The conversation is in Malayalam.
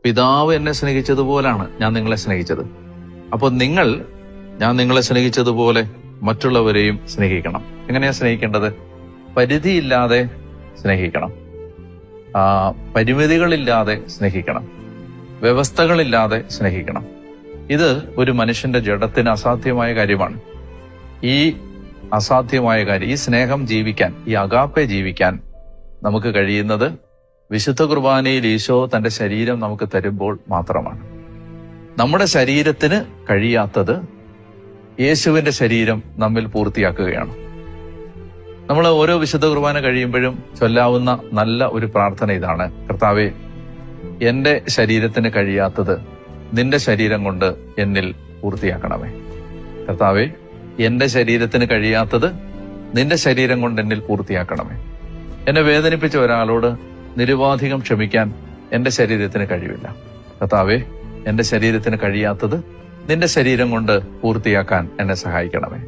പിതാവ് എന്നെ സ്നേഹിച്ചതുപോലാണ് ഞാൻ നിങ്ങളെ സ്നേഹിച്ചത്. അപ്പോൾ ഞാൻ നിങ്ങളെ സ്നേഹിച്ചതുപോലെ മറ്റുള്ളവരെയും സ്നേഹിക്കണം. എങ്ങനെയാ സ്നേഹിക്കേണ്ടത്? പരിധിയില്ലാതെ സ്നേഹിക്കണം, പരിമിതികളില്ലാതെ സ്നേഹിക്കണം, വ്യവസ്ഥകളില്ലാതെ സ്നേഹിക്കണം. ഇത് ഒരു മനുഷ്യന്റെ ജഡത്തിന് അസാധ്യമായ കാര്യമാണ്. ഈ അസാധ്യമായ കാര്യം, ഈ സ്നേഹം ജീവിക്കാൻ, ഈ അഗാപ്പെ ജീവിക്കാൻ നമുക്ക് കഴിയുന്നത് വിശുദ്ധ കുർബാനയിൽ ഈശോ തന്റെ ശരീരം നമുക്ക് തരുമ്പോൾ മാത്രമാണ്. നമ്മുടെ ശരീരത്തിന് കഴിയാത്തത് യേശുവിന്റെ ശരീരം നമ്മിൽ പൂർത്തിയാക്കുകയാണ്. നമ്മൾ ഓരോ വിശുദ്ധ കുർബാന കഴിയുമ്പോഴും ചൊല്ലാവുന്ന നല്ല ഒരു പ്രാർത്ഥന ഇതാണ്: കർത്താവേ, എന്റെ ശരീരത്തിന് കഴിയാത്തത് നിന്റെ ശരീരം കൊണ്ട് എന്നിൽ പൂർത്തിയാക്കണമേ. കർത്താവേ, എന്റെ ശരീരത്തിന് കഴിയാത്തത് നിന്റെ ശരീരം കൊണ്ട് എന്നിൽ പൂർത്തിയാക്കണമേ. എന്നെ വേദനിപ്പിച്ച ഒരാളോട് നിരുപാധികം ക്ഷമിക്കാൻ എന്റെ ശരീരത്തിന് കഴിവില്ല. കർത്താവേ, എന്റെ ശരീരത്തിന് കഴിയാത്തത് നിന്റെ ശരീരം കൊണ്ട് പൂർത്തിയാക്കാൻ എന്നെ സഹായിക്കണമേ.